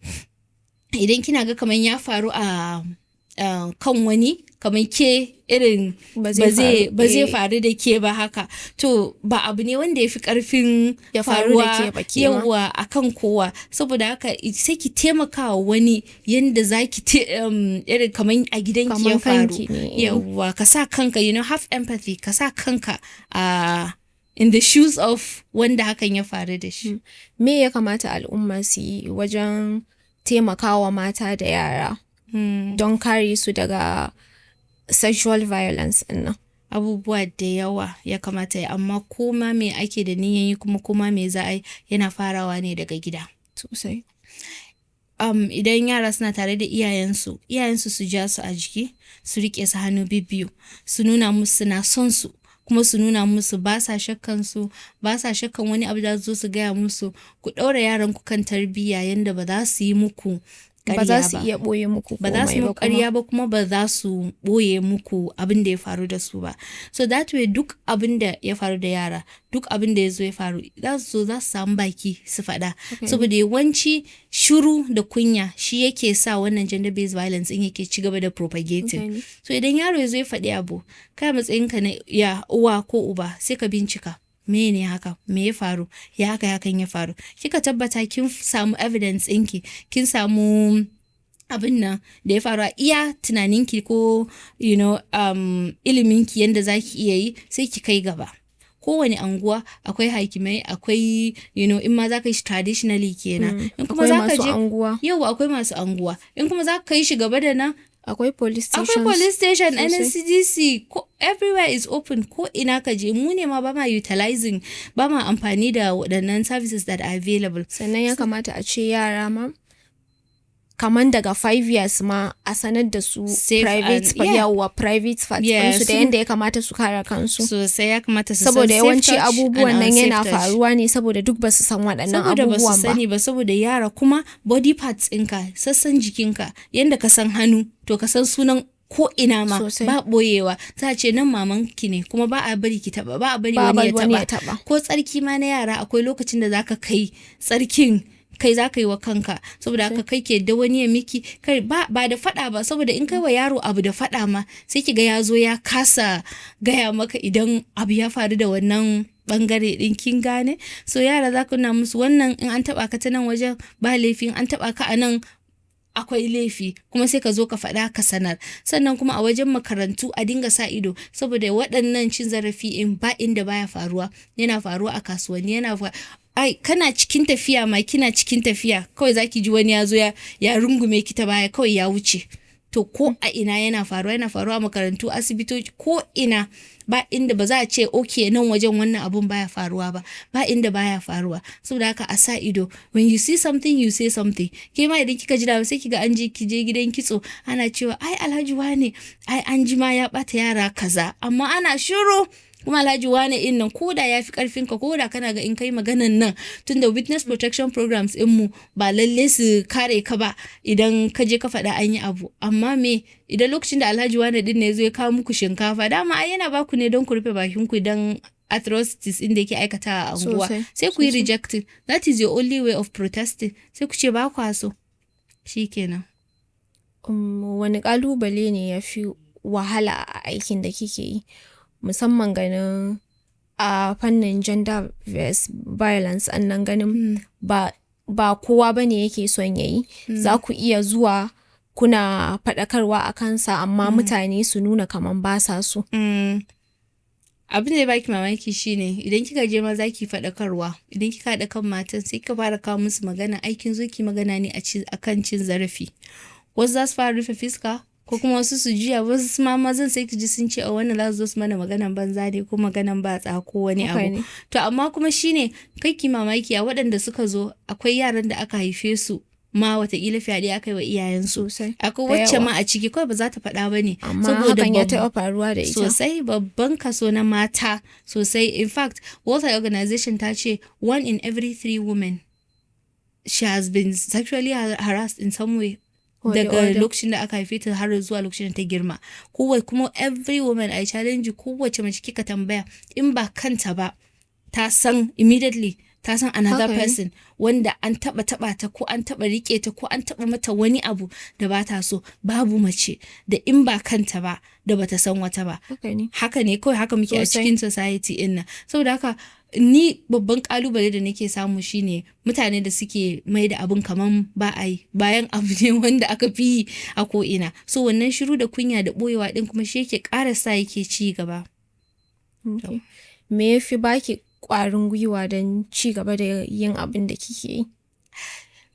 idan kina ga kamar ya faru a kan wani, kamar ke irin ba zai faru da ke ba haka, to ba abu ne wanda ya fi karfin ya faru da ke yawa a kan kowa, saboda haka sai ki taimaka wa wani yanda za ki irin kamar a gidanki ya faru, yawa ka sa kanka, have empathy, ka sa kanka in the shoes of wanda hakan ya faru da shi. Me ya kamata al'umma su yi wajen taimakawa mata da yara don kare su daga sexual violence nan? Abubuwa da yawa ya kamata ya, amma koma me ake da niyan yi, kuma koma me za a yi, yana farawa ne daga gida sosai. idan yara suna tare da iyayensu su ja su a jiki, su riƙe su hannu bibbiyu, su nuna musu suna son su, kuma su nuna musu ba sa shakkan su, ba sa shakkan wani abu da zo su gaya musu. Ku ɗaura yaran ku kan tarbiyya yanda ba za su yi muku ƙarya ba. Ba za su iya ɓoye muku ba za su muku ƙarya ba, kuma ba za su ɓoye muku abin da ya faru da su ba. So that way duk abin da ya faru da yara, duk abin da ya zo ya faru, za su samu baki su faɗa. Saboda yawanci shiru da kunya shi yake sa wannan gender based violence in yake ci gaba da propagating. So idan yaro ya zo ya faɗi abu, kai matsayinka na ya uwa ko uba, sai ka bincika. Me ne haka? Me ya faru? Ya haka hakan ya faru? Kika tabbata kin samu evidence ɗinki, kin samu abin nan da ya faru a iya tunaninki ko iliminki yanda za ki iya yi, sai ki kai gaba. Kowane anguwa akwai hakimai, akwai in ma za ka yi shi traditionally kenan. In kuma za ka je yau akwai masu anguwa. In kuma za ka yi shi gaba da nan, akwai police station, NNCDC, everywhere is open. Ko ina ka je, mu ne ma ba ma utilizing, ba ma amfani da waɗannan services that are available. Sannan ya kamata a ce yara ma kaman daga 5 years ma a sanar da su private parts su da yanda ya kamata su kare kansu. Sosai ya kamata su saboda yawanci abubuwan nan yana faruwa ne saboda duk ba su san waɗannan abubuwan ba. Saboda ba su sani ba, saboda yara kuma body parts ɗinka, sassan jikinka, yanda ka san hannu, to ka san sunan ko ina ma. Ba boyewa. Za a ce nan mamanki ne, kuma ba a bari ki taba, ba a bari wani ya taba. Ko tsarki ma na yara akwai lokacin da zaka kai tsarkin kai za ka yi wa kanka, saboda haka kai ke da wani ya miki kai ba da faɗa ba, saboda in kai wa yaro abu da faɗa ma sai ki ga ya zo ya kasa gaya maka idan abu ya faru da wannan bangare din, kin gane. So yara za ku na musu wannan, in an taba ka ta nan wajen ba laifin, an taba ka a nan akwai laifi, kuma sai ka zo ka faɗa ka sanar. Sannan kuma a wajen makarantu a dinga sa ido, saboda waɗannan cin zarafi in ba inda baya faruwa, yana faruwa a kasuwanni, yana kana cikin tafiya ma, kina cikin tafiya kawai zaki ji wani ya zo ya rungume ki ta baya kawai ya wuce. To ko a ina yana faruwa makarantu, asibitoci, ko ina. Ba inda ba za a ce okay nan wajen wannan abun baya faruwa ba inda baya faruwa. Saboda haka a sa ido, when you see something you say something. Ke ma idan kika ji da sai kiga an je kije gidan kitso ana cewa ai Alhaji wane ai an ji ma ya bata yara kaza, amma ana shiru. Kuma Alhaji wane in nan koda ya fi karfin ka, koda kana ga in kai maganan nan, tunda witness protection programs in mu ba lalle su kare ka ba idan ka je ka faɗa an yi abu. Amma me idan lokacin da Alhaji wane din ne zai kawo muku shinkafa, dama ai yana baku ne don ku rufe bakin ku idan atrocities inda yake aikata a anguwa, sai ku yi rejecting. That is your only way of protesting. Sai ku ce ba kwa so, shikenan. Wani kalubale ne ya fi wahala a aikin da kike yi, musamman ganin a fannin gender based violence, annan ganin ba kowa bane yake son yayi. Za ku iya zuwa kuna faɗakarwa a kansa, amma mutane su nuna kaman ba sa so. Abin da ya baki mamaki shine idan kika je ma za ki faɗakarwa, idan kika haɗa kan matan sai ka fara kawo musu magana, aikin zo ki magana ne a kan cin zarafi. Wasu za su fara rufe fiska, ko kuma wasu su jiya, wasu ma mazan sai ki ji sun ce a wannan za su zo su mana maganan banza ne ko maganan batsa ko wani abu. To amma kuma shine kai ki mamaki, a waɗanda suka zo akwai yaran da aka haife su ma wataƙila fyaɗe aka yi wa iyayensu. Akwai wacce ma a ciki kawai ba za ta faɗa ba ne, saboda hakan ya taɓa faruwa da ita. Sosai babban kaso na mata sosai. In fact, World Health Organization ta ce 1 in every 3 women she has been sexually harassed in some way. Daga lokacin da aka haife ta har zuwa lokacin da ta girma. Kuma every woman I challenge kowace mace kika tambaya, in ba kanta ba ta san immediately, ta san another person wanda an taba ta, ko an taba rike ta, ko an taba mata wani abu da ba ta so. Babu mace da in ba kanta ba da bata san wata ba. Haka ne kawai, haka muke a cikin society din nan. Saboda haka ni babban kalubale da nake samu shine mutane da suke mai da abun kaman ba a yi, bayan abu ne wanda aka fi yi a ko'ina. So wannan shiru da kunya da boyewa din kuma shi yake ƙara sa yake ci gaba. Me ya fi baki ƙwarin gwiwa don ci gaba da yin abin da kike yi?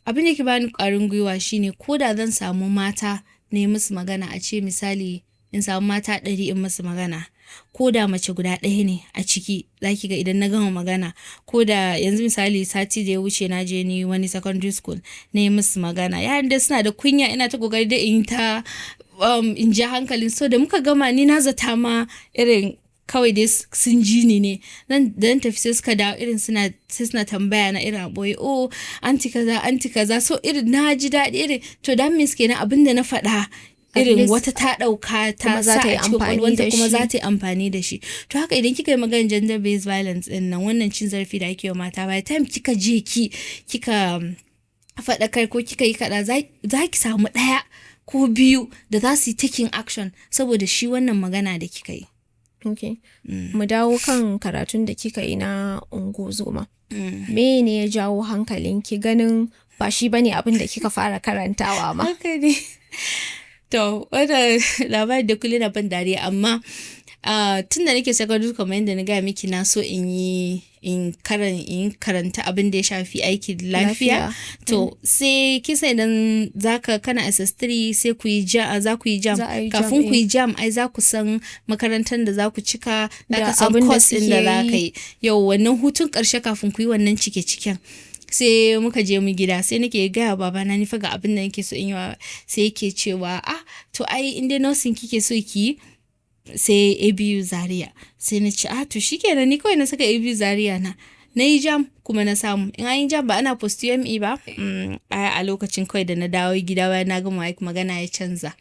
Abin da ke bani ƙwarin gwiwa shine ko da zan samu mata ne musu magana, a ce misali in samu mata 100 in musu magana, ko da mace guda ɗaya ne a ciki zaki ga idan na gama magana ko da yanzu misali sati da ya wuce na je ni wani secondary school na yi musu magana yaran da suna da kunya ina ta kokari da in ji hankalin so da muka gama ni na zata ma irin kawai dai sun ji ni ne nan da tafi sai suka dawo irin suna tambaya na irin aboye anti kaza so irin na ji daɗi irin to that means kenan abin da na faɗa irin wata ta ɗauka ta sa a cikin ƙwaƙwalwanta kuma za ta yi amfani da shi to haka idan kika yi maganar gender based violence ɗin nan wannan cin zarafi da ake wa mata by time kika je kika faɗakar ko kika yi kaɗa za ki samu ɗaya ko biyu da za su yi taking action saboda shi wannan magana da kika yi. Okay. Mu dawo kan karatun da kika yi na ungozoma. Me ne ya jawo hankalinki ganin ba shi bane abin da kika fara karantawa ma? Haka ne. To, wanda labari da kullum na ban dariya amma tun da nake secondary kamar yadda na gaya miki na so in karanta abin da ya shafi aiki lafiya. To, sai kisa idan kana SS3 sai ku yi za ku yi jam. Kafin ku yi jam ai za ku san makarantar da za ku cika da ka san course ɗin da za ka yi. Yau wannan hutun ƙarshe kafin ku yi wannan cike-ciken. Sai muka je mu gida sai nake gaya babana ni fa ga abin da nake so in yi sai yake cewa to ai in dai nursing kike so ki sai ABU Zaria sai na ce to shikenan ni kawai na saka ABU Zaria na yi jam kuma na samu in an yi jam ba ana post UME ba a lokacin kawai da na dawo gida bayan na gama magana ya canza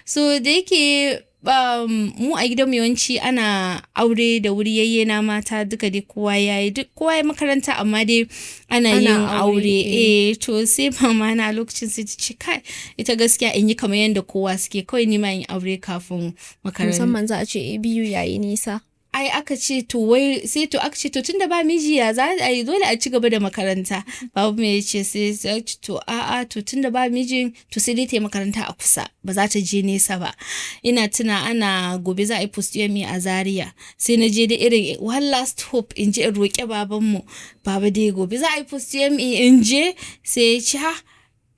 so da yake mu a gidan yawanci ana aure da wuri yayye na mata duka dai kowa ya makaranta amma dai ana yin aure to sai mama na lokacin sai ta ce kai ita gaskiya in yi kamar yadda kowa suke kawai ni ma yin aure kafin makaranta musamman za a ce ABU yayi nisa ai aka ce to aka ce to tunda ba miji ya za a yi dole a ci gaba da makaranta babu me yace sai to to tunda ba mijin to sai dai ta yi makaranta a kusa ba za ta je nesa ba ina tuna ana gobe za a yi post UME a Zaria sai na je da irin one last hope in je in roƙe babanmu baba dai gobe za a yi post UME in je sai ya ce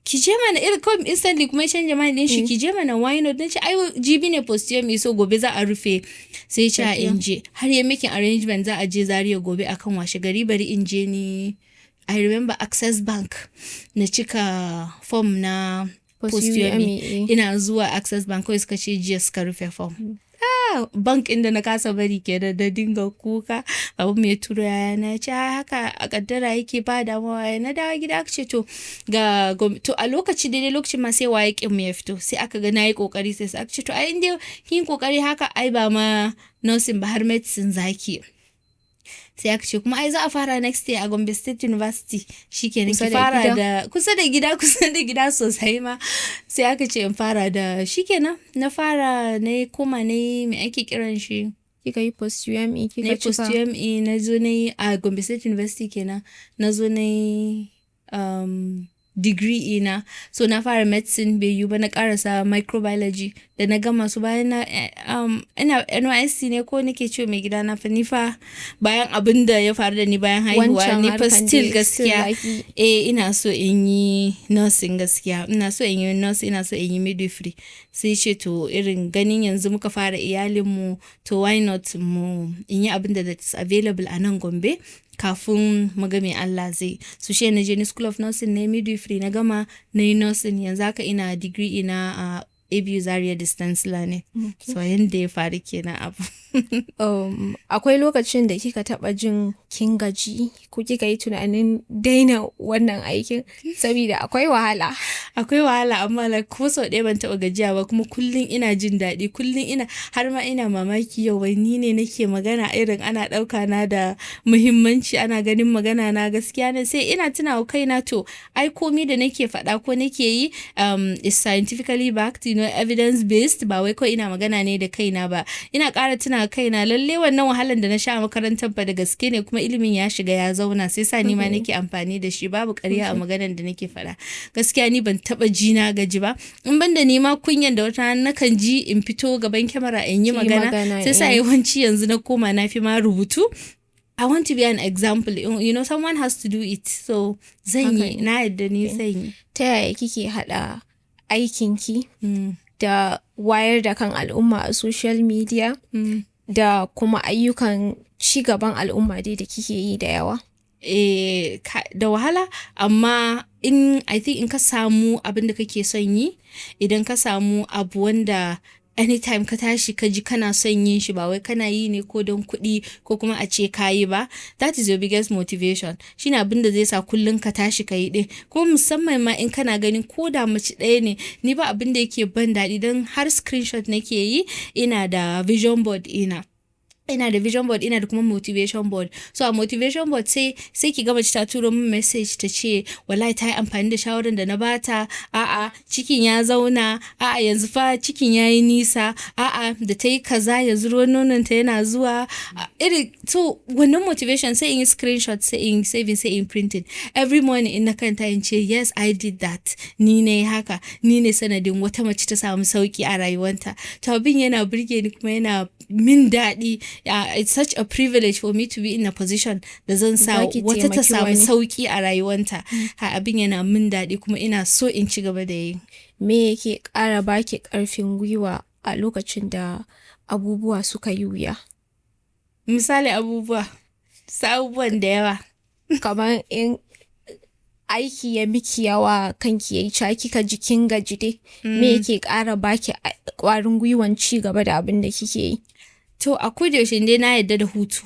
ki je mana irin kawai instantly kuma ya canja mana din shi ki je mana why not dan ce ai jibi ne post UME so gobe za a rufe sai ce in je har ya making arrangement za a je Zaria gobe akan washe gari bari in je ni I remember Access Bank na cika form na post UME ina zuwa Access Bank kawai suka ce jiya suka rufe form bank inda na kasa bari kenan da dinga kuka babu mai turo yana ce haka a kaddara yake ba damuwa na dawo gida aka ce to a lokacin ma sai waye kin mu ya fito sai aka ga nayi kokari sai aka ce to ai inda kin kokari haka ai ba ma nursing ba har medicine zaki sai aka ce kuma ai za a fara next year a Gombe State University shikenan ki fara da kusa da gida sosai ma sai aka ce in fara da shikenan na fara na koma ne me ake kiran shi kika yi post UME kika cika post UME na zo ne a Gombe State University kenan na zo ne degree ina so na fara medicine bai yi ba na karasa microbiology da na gama su bayan na ina NYSC ne ko nake ce mai gida na fa bayan abin da ya faru da ni bayan haihuwa ni fa still gaskiya ina so in yi nursing gaskiya ina so in yi midwifery sai ce to irin ganin yanzu muka fara iyalinmu to why not mu in yi abin da is available a nan Gombe kafin maga mai Allah zai su she na je ni school of nursing na midwifery na gama na yi nursing yanzu haka ina degree ina a ABU Zaria distance learning so yanda ya faru kenan abu akwai lokacin da kika taba jin kin gaji ko kika yi tunanin daina wannan aikin saboda akwai wahala amma like ko sau ɗaya ban taba gajiya ba kuma kullun ina jin daɗi kullun har ma ina mamaki yau wai ni ne nake magana irin ana ɗauka na da muhimmanci ana ganin magana na gaskiya ne sai ina tunawa kaina to ai komai da nake faɗa ko nake yi is scientifically backed evidence based ba wai kawai ina magana ne da kaina ba ina ƙara tuna kaina lalle wannan wahalan da na sha a makarantar ba da gaske ne kuma ilimin ya shiga ya zauna sai sa ni ma nake amfani da shi babu ƙarya a maganar da nake faɗa gaskiya ni ban taɓa ji na gaji ba in ban da nema kunyan da wata nakan ji in fito gaban kyamara in yi magana sai sa yawanci yanzu na koma na fi ma rubutu I want to be an example someone has to do it so zan yi na yadda ni zan yi ta yaya kike haɗa aikinki da wayar da kan al'umma a social media da kuma ayyukan cigaban al'umma dai da kike yi da yawa? Da wahala, amma I think in ka samu abin da kake son yi, idan ka samu abu wanda anytime ka tashi ka ji kana son yin shi, ba wai kana yi ne ko don kuɗi ko kuma a ce ka yi ba, that is your biggest motivation. Shi ne abin da zai sa kullum ka tashi ka yi ɗin. Kuma musamman ma in kana ganin ko da mace ɗaya ne, ni ba abin da yake ban daɗi don har screenshot nake yi, ina da vision board ina da kuma motivation board. So a motivation board sai ki gama ta turo min message ta ce wallahi ta yi amfani da shawaran da na bata, a'a cikin ya zauna, a'a yanzu fa cikin ya yi nisa, a'a da ta yi kaza yanzu ruwan nonon ta yana zuwa, so wannan motivation sai in yi screenshot, sai in saving, sai in printing every morning in na kanta in ce yes I did that, ni ne haka, ni ne sanadin wata mace ta samu sauki a rayuwanta. To abin yana burge ni kuma yana min daɗi. It's such a privilege for me to be in a position da zan sa wata ta samu sauki a rayuwanta. Abin yana min daɗi kuma ina so in ci gaba da yi. Me yake ƙara baki ƙarfin gwiwa a lokacin da abubuwa suka yi wuya? Misali abubuwan da yawa. Kamar in aiki ya miki yawa, kanki yayi kika jikin gaji dai, me yake ƙara baki ƙwarin gwiwan ci gaba da abin da kike yi? To a kodayaushe dai na yadda da hutu,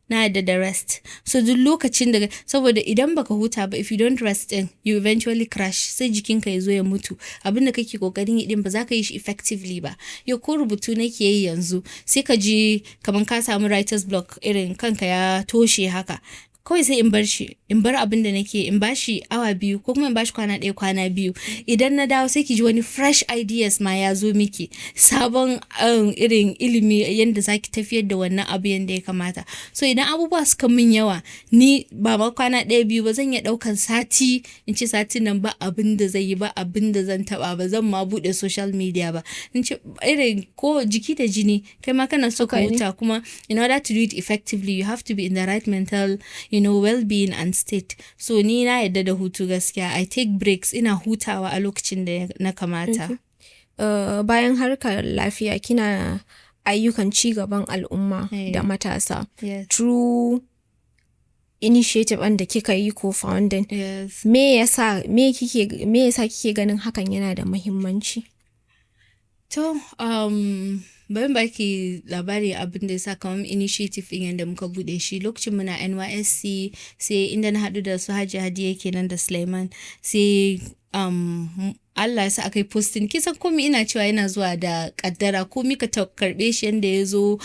na yadda da rest. So duk lokacin da, saboda idan baka huta ba, if you don't rest then you eventually crash, sai jikinka ya zo ya mutu. Abin da kake kokarin yi din ba za ka yi shi effectively ba. Yau ko rubutu nake yi yanzu, sai ka ji kamar ka samu writer's block, irin kanka ya toshe haka. Kawai sai in bar shi, in bar abin da nake, in bashi awa 2 ko kuma in bashi kwana 1 kwana 2. Idan na dawo sai ki ji wani fresh ideas ma ya zo miki, sabon irin ilimi yanda zaki tafiyar da wannan abu yanda ya kamata. So idan abubuwa suka min yawa, ni ba ma kwana 1-2 ba, zan iya daukan sati, in ce satin nan ba abin da zai yi, ba abin da zan taba, ba zan ma bude social media ba. In ce irin ko jiki da jini, kai ma kana so ka huta, kuma in order to do it effectively you have to be in the right mental well-being and state. So ni na yadda da hutu gaskiya. I take breaks, ina hutawa a lokacin da na kamata. Bayan harkar lafiya, kina ayyukan cigaban al'umma da matasa. Yes. Through initiative da kika yi ko founding. Yes. Me yasa kike ganin hakan yana da muhimmanci? To, bayan baki labari abin da ya sa kamar initiative ɗin yadda muka bude shi lokacin muna NYSC, sai inda na haɗu da su Hadiya kenan da Suleiman, sai Allah ya sa aka yi posting. Kisan komi ina cewa yana zuwa da kaddara, komi ka karɓe shi yadda ya zo,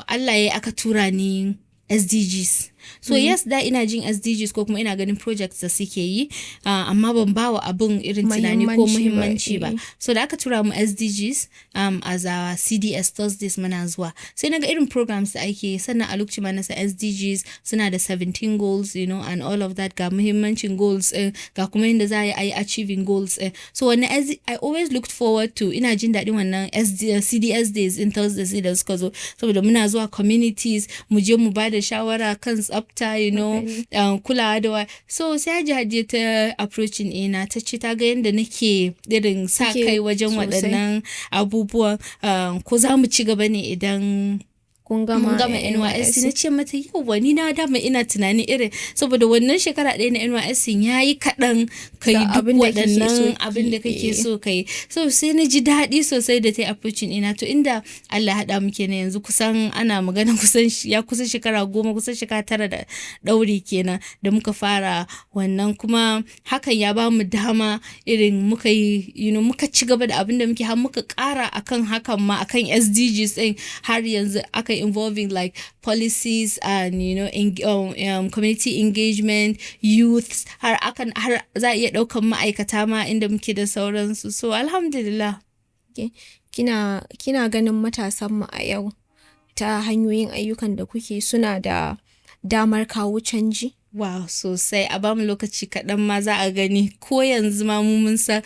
Allah ya aka tura ni SDGs. So yes, da ina jin SDGs ko kuma ina ganin projects da suke yi, amma ban bawa abun irin tunani ko muhimmanci ba. So da aka tura mu SDGs as a CDS Thursdays muna zuwa, sai naga irin programs da ake, sannan a lokacin ma nasa SDGs suna da 17 goals, and all of that, ga muhimmancin goals, ga kuma yadda za a yi achieving goals. So wannan I always looked forward to, ina jin daɗin wannan CDS days in Thursdays da suka zo, saboda muna zuwa communities, mu je mu ba da shawara kan tsafta, kulawa da wayar. So sai Hadiya ta approaching ina, ta ce ta ga yadda nake irin sa kai wajen waɗannan abubuwan, ko za mu ci gaba ne idan kun gama NYSC. Na ce mata yauwa, ni na dama ina tunani irin, saboda wannan shekara ɗaya na NYSC ya yi kaɗan ka yi duk waɗannan abin da kake so ka yi. So sai na ji daɗi sosai da ta yi approaching ina. To inda Allah haɗa muke na yanzu, kusan ana magana ya kusa shekara 10, kusan shekara 9 da ɗauri kenan da muka fara wannan, kuma hakan ya ba mu dama irin muka yi muka ci gaba da abin da muke, har muka ƙara akan hakan ma, akan SDGs ɗin, har yanzu aka involving like policies and community engagement, youths, har za a iya ɗaukan ma'aikata ma inda muke da sauransu. So alhamdulillah. Kina ganin matasan mu a yau ta hanyoyin ayyukan da kuke suna da damar kawo canji? Wow, sosai a bamu lokaci kaɗan ma za a gani ko yanzu ma mu mun san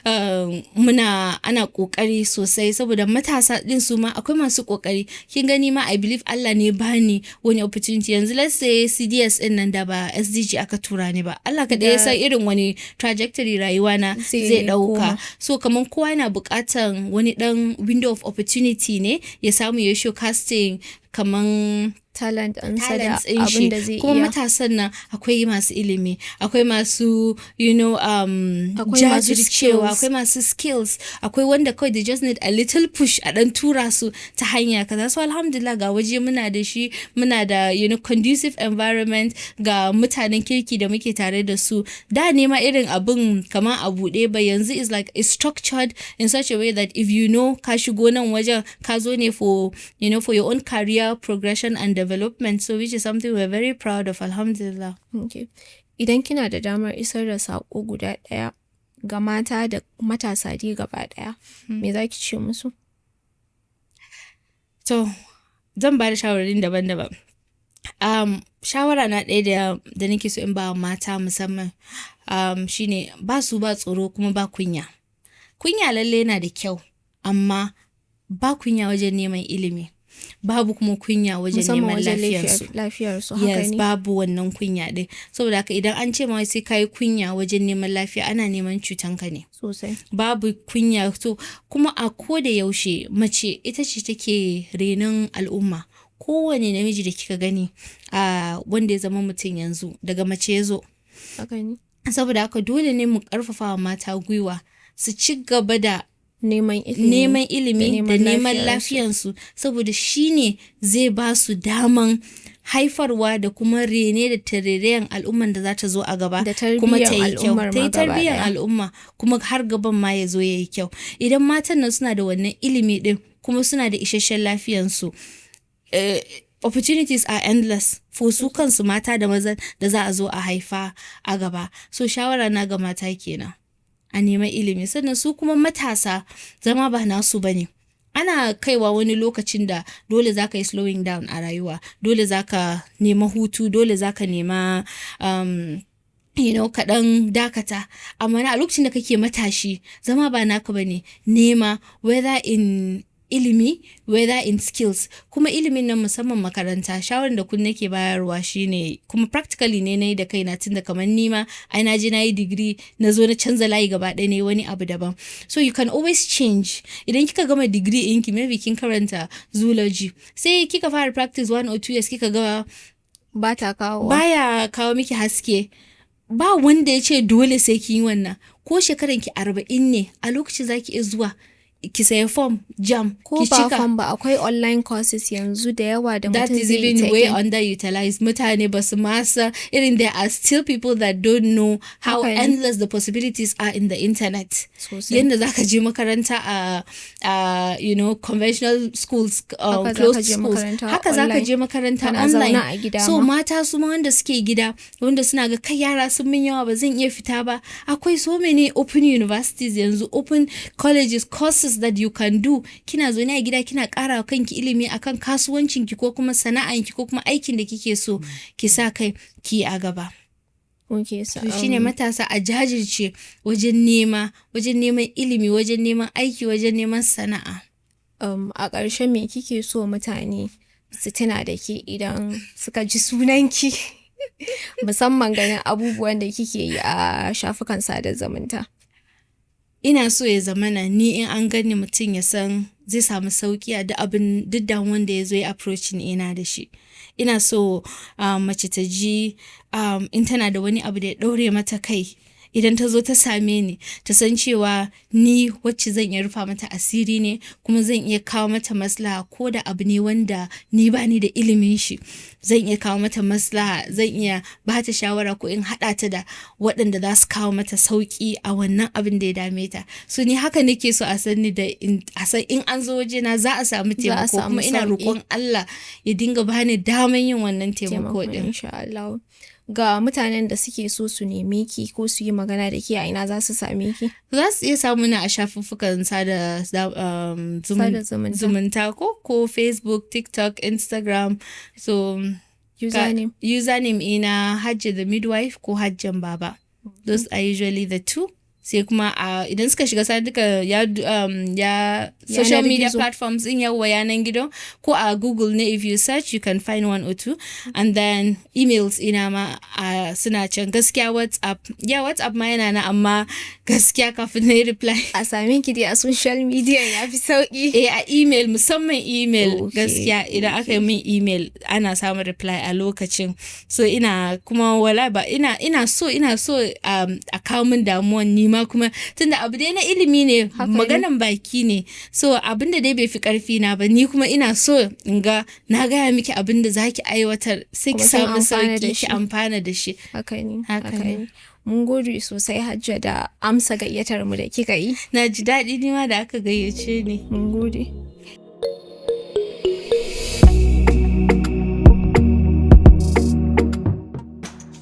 ana ƙoƙari sosai saboda matasa ɗin su ma akwai masu ƙoƙari. Kin gani ma I believe Allah ne bani wani opportunity yanzu let's say CDS ɗin nan da ba SDG aka tura ni ba. Allah kaɗai ya san irin wani trajectory rayuwa na zai ɗauka. So kaman kowa yana buƙatan wani ɗan window of opportunity ne ya samu ya showcasing kaman talent ɗin shi kuma matasan nan akwai masu ilimi, akwai masu jajircewa, akwai masu skills, akwai wanda kawai they just need a little push a ɗan tura su ta hanya kaza. So alhamdulillah ga waje muna da shi, muna da conducive environment, ga mutanen kirki da muke tare da su. Da ne ma irin abin kamar a buɗe ba, yanzu is like it's structured in such a way that if ka shigo nan wajen ka zo ne for your own career progression and development, so which is something we're very proud of, alhamdulillah. Okay. Idan kina da damar isar da saƙo guda ɗaya ga mata da matasa dai gaba ɗaya, me za ki ce musu? To, zan ba da shawarin daban-daban. Shawara na ɗaya da nake so in ba mata musamman shine ba su ba tsoro kuma ba kunya. Kunya lalle yana da kyau, amma ba kunya wajen neman ilimi. Babu kuma kunya wajen neman lafiyarsu. Yes, babu wannan kunya ɗin. Saboda haka idan an ce ma sai kayi kunya wajen neman lafiya, ana neman cutanka ne. Sosai. Babu kunya. To kuma a ko da yaushe mace ita ce take renon al'umma. Kowane namiji da kika gani wanda ya zama mutum yanzu daga mace ya zo. Saboda haka dole ne mu ƙarfafa wa mata gwiwa su ci gaba da neman ilimi da neman lafiyansu, saboda shi ne zai ba su daman haifarwa da kuma rene da tarerayen al'umman da za ta zo a gaba, kuma ta yi kyau, ta yi tarbiyyar al'umma kuma har gaban ma ya zo ya yi kyau. Idan matan nan suna da wannan ilimi din kuma suna da isasshen lafiyansu, opportunities are endless for su kansu mata da maza da za a zo a haifa a gaba. So shawara na ga mata kenan, a neman ilimi. Sannan su kuma matasa zama ba nasu bane. Ana kaiwa wani lokacin da dole za ka yi slowing down a rayuwa, dole za ka nema hutu, dole za ka nema kaɗan dakata. Amma a lokacin da kake matashi, zama ba naka bane. Nema whether in ilimi, whether in skills. Kuma ilimin nan musamman makaranta, shawarar da kun nake bayarwa shine, kuma practically ne nayi da kaina, tunda kamar nima ai na je na yi degree na zo na canza layi gaba ɗaya ne wani abu daban. So you can always change. Idan kika gama degree ɗinki, maybe kin karanta zoology, sai kika fara practice 1 or 2 years, kika ga baya kawo miki haske. Ba wanda ya ce dole sai kin yi wannan. Ko shekaranki 40 ne, a lokacin zaki iya zuwa ki saya form jam ko ba form ba, akwai online courses yanzu da yawa da mutum zai take. That is even way underutilized. Mutane ba su masa irin, there are still people that don't know how endless the possibilities are in the internet. Yanda zaka je makaranta a conventional schools, closed schools, haka zaka je makaranta online. So mata su ma wanda suke gida, wanda suna ga kai yara sun min yawa ba zan iya fita ba, akwai so many open universities yanzu, open colleges, courses that you can do. Kina zo ne a gida kina ƙara wa kanki ilimi akan kasuwancinki ko kuma sana'anki ko kuma aikin da kike so ki sa kai ki a gaba. Okay, so shine matasa a jajirce wajen neman ilimi, wajen neman aiki, wajen neman sana'a. A ƙarshe me kike so mutane su tuna da ke idan suka ji sunanki musamman ganin abubuwan da kike yi a shafukan sada zumunta? Ina so ya zamana ni in an gani mutum ya san zai samu sauki a duk damuwan da ya zo ya approaching ina da shi. Ina so mace ta ji in tana da wani abu da ya ɗaure mata kai, idan ta zo ta same ni, ta san cewa ni wacce zan iya rufa mata asiri ne, kuma zan iya kawo mata maslaha, ko da abu ne wanda ni ba ni da ilimin shi. Zan iya kawo mata maslaha, zan iya ba ta shawara ko in haɗa ta da waɗanda za su kawo mata sauƙi a wannan abin da ya dame ta. So ni haka nake so a san ni da a san in an zo wajena za a samu taimako, kuma ina roƙon Allah ya dinga bani daman yin wannan taimako din. Insha Allah. Ga mutanen da suke so su neme ki ko su yi magana da ki, a ina za su same ki? Za su iya samu na a shafuffukan sada zumunta ko Facebook, TikTok, Instagram. So Username ina Hajja the Midwife ko Hajjan Baba. Those are usually the two. Sai kuma idan suka shiga sa duka ya social media platforms in yawa yanan gido ko a Google ne, if you search you can find one or two. And then emails ina ma suna can. Gaskiya WhatsApp ma yana na, amma gaskiya kafin na reply a same ki dai a social media ya fi sauki. A email, musamman email. Gaskiya idan aka yi min email ana samun reply a lokacin. So ina kuma wala ba ina so a kawo min damuwan nima kuma tunda abu dai na ilimi ne, maganan baki ne, so abinda dai bai fi karfi na ba, ni kuma ina so in ga na gaya miki abinda zaki aiwatar sai ki samu sauki ki amfana da shi. Haka ne. Mun gode sosai Hajja da amsa gayyatar mu da kika yi. Na ji daɗi nima da aka gayyace ni. Mun gode.